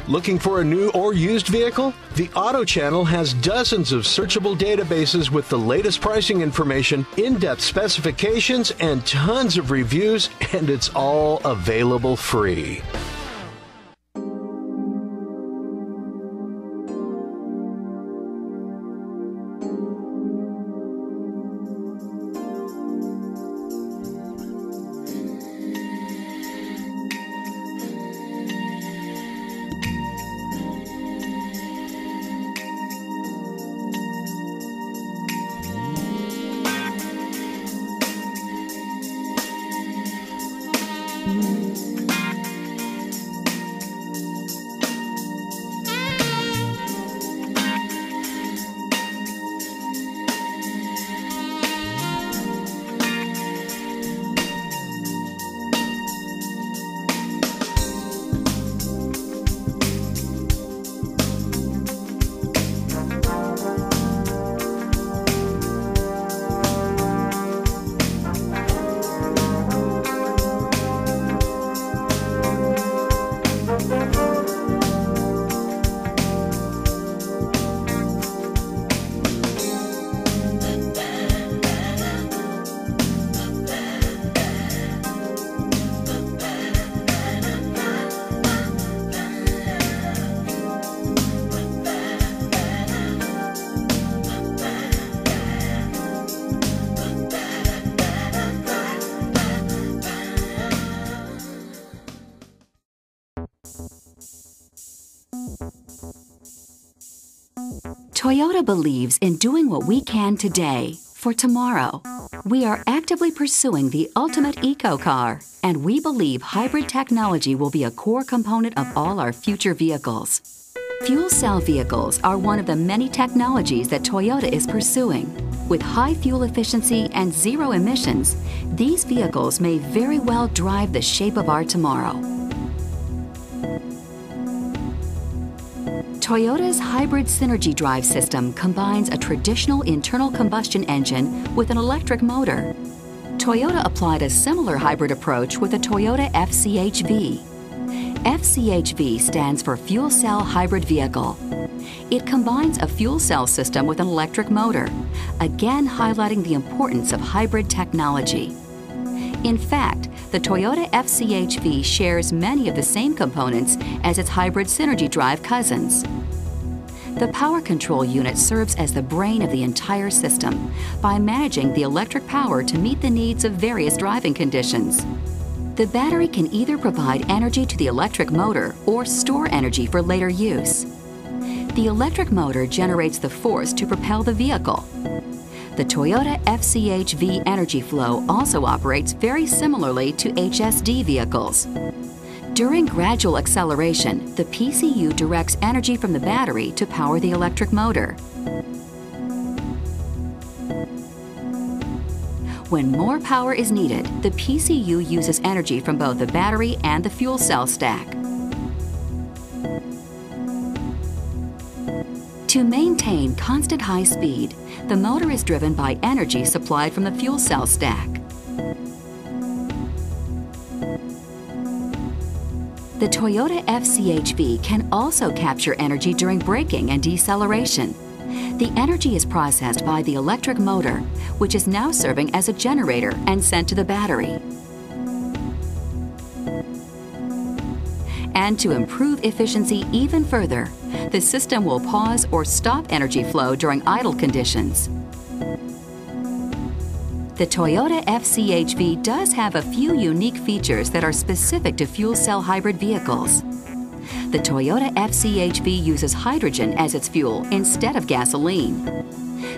Looking for a new or used vehicle? The Auto Channel has dozens of searchable databases with the latest pricing information, in-depth specifications, and tons of reviews, and it's all available free. Toyota believes in doing what we can today for tomorrow. We are actively pursuing the ultimate eco-car, and we believe hybrid technology will be a core component of all our future vehicles. Fuel cell vehicles are one of the many technologies that Toyota is pursuing. With high fuel efficiency and zero emissions, these vehicles may very well drive the shape of our tomorrow. Toyota's hybrid synergy drive system combines a traditional internal combustion engine with an electric motor. Toyota applied a similar hybrid approach with the Toyota FCHV. FCHV stands for Fuel Cell Hybrid Vehicle. It combines a fuel cell system with an electric motor, again highlighting the importance of hybrid technology. In fact, the Toyota FCHV shares many of the same components as its hybrid synergy drive cousins. The power control unit serves as the brain of the entire system by managing the electric power to meet the needs of various driving conditions. The battery can either provide energy to the electric motor or store energy for later use. The electric motor generates the force to propel the vehicle. The Toyota FCHV energy flow also operates very similarly to HSD vehicles. During gradual acceleration, the PCU directs energy from the battery to power the electric motor. When more power is needed, the PCU uses energy from both the battery and the fuel cell stack. To maintain constant high speed, the motor is driven by energy supplied from the fuel cell stack. The Toyota FCHV can also capture energy during braking and deceleration. The energy is processed by the electric motor, which is now serving as a generator and sent to the battery. And to improve efficiency even further, the system will pause or stop energy flow during idle conditions. The Toyota FCHV does have a few unique features that are specific to fuel cell hybrid vehicles. The Toyota FCHV uses hydrogen as its fuel instead of gasoline.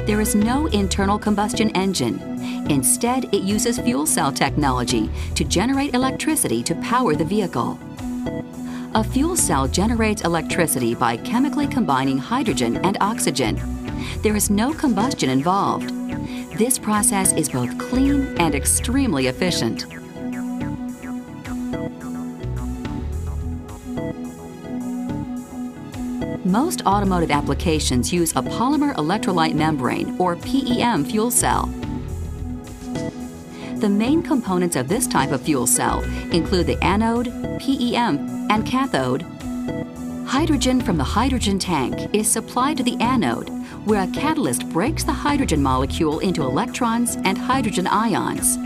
There is no internal combustion engine. Instead, it uses fuel cell technology to generate electricity to power the vehicle. A fuel cell generates electricity by chemically combining hydrogen and oxygen. There is no combustion involved. This process is both clean and extremely efficient. Most automotive applications use a polymer electrolyte membrane, or PEM, fuel cell. The main components of this type of fuel cell include the anode, PEM, and cathode. Hydrogen from the hydrogen tank is supplied to the anode, where a catalyst breaks the hydrogen molecule into electrons and hydrogen ions.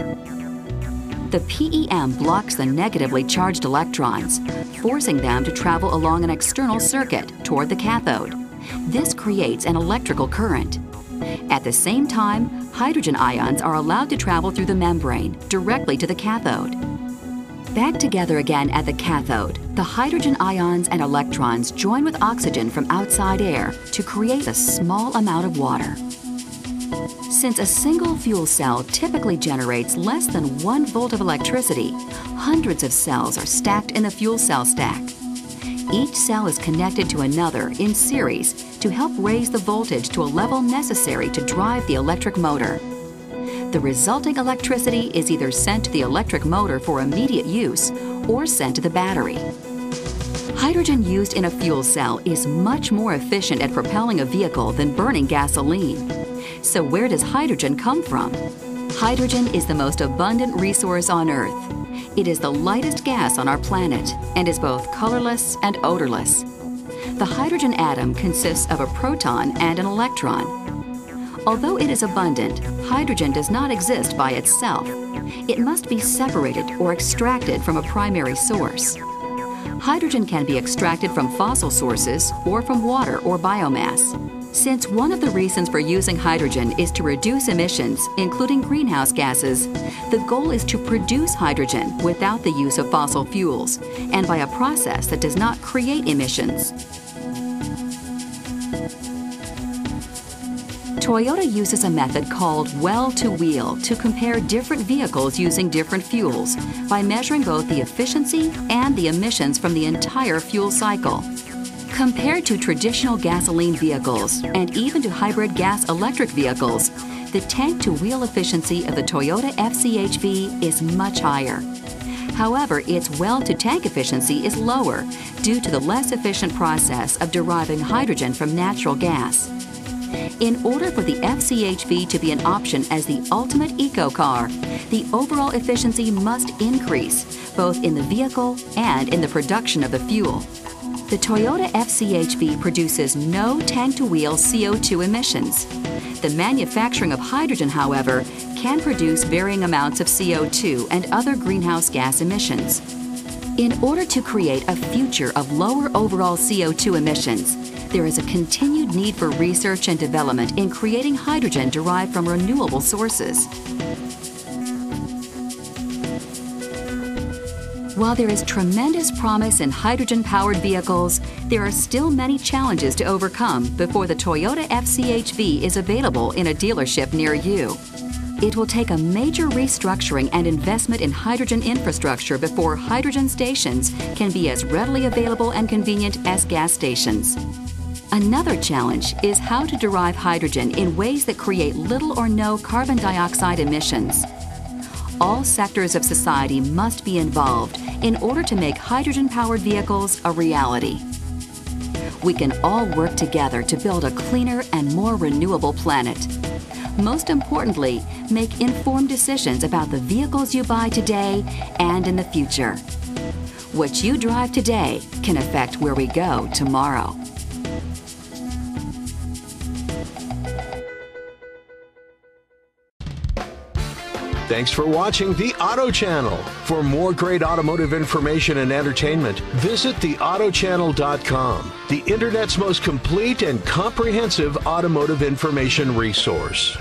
The PEM blocks the negatively charged electrons, forcing them to travel along an external circuit toward the cathode. This creates an electrical current. At the same time, hydrogen ions are allowed to travel through the membrane directly to the cathode. Back together again at the cathode, the hydrogen ions and electrons join with oxygen from outside air to create a small amount of water. Since a single fuel cell typically generates less than 1 volt of electricity, hundreds of cells are stacked in the fuel cell stack. Each cell is connected to another in series to help raise the voltage to a level necessary to drive the electric motor. The resulting electricity is either sent to the electric motor for immediate use or sent to the battery. Hydrogen used in a fuel cell is much more efficient at propelling a vehicle than burning gasoline. So where does hydrogen come from? Hydrogen is the most abundant resource on Earth. It is the lightest gas on our planet and is both colorless and odorless. The hydrogen atom consists of a proton and an electron. Although it is abundant, hydrogen does not exist by itself. It must be separated or extracted from a primary source. Hydrogen can be extracted from fossil sources or from water or biomass. Since one of the reasons for using hydrogen is to reduce emissions, including greenhouse gases, the goal is to produce hydrogen without the use of fossil fuels and by a process that does not create emissions. Toyota uses a method called well-to-wheel to compare different vehicles using different fuels by measuring both the efficiency and the emissions from the entire fuel cycle. Compared to traditional gasoline vehicles and even to hybrid gas-electric vehicles, the tank-to-wheel efficiency of the Toyota FCHV is much higher. However, its well-to-tank efficiency is lower due to the less efficient process of deriving hydrogen from natural gas. In order for the FCHV to be an option as the ultimate eco-car, the overall efficiency must increase, both in the vehicle and in the production of the fuel. The Toyota FCHV produces no tank-to-wheel CO2 emissions. The manufacturing of hydrogen, however, can produce varying amounts of CO2 and other greenhouse gas emissions. In order to create a future of lower overall CO2 emissions, there is a continued need for research and development in creating hydrogen derived from renewable sources. While there is tremendous promise in hydrogen-powered vehicles, there are still many challenges to overcome before the Toyota FCHV is available in a dealership near you. It will take a major restructuring and investment in hydrogen infrastructure before hydrogen stations can be as readily available and convenient as gas stations. Another challenge is how to derive hydrogen in ways that create little or no carbon dioxide emissions. All sectors of society must be involved in order to make hydrogen-powered vehicles a reality. We can all work together to build a cleaner and more renewable planet. Most importantly, make informed decisions about the vehicles you buy today and in the future. What you drive today can affect where we go tomorrow. Thanks for watching the Auto Channel. For more great automotive information and entertainment, visit theautochannel.com, the Internet's most complete and comprehensive automotive information resource.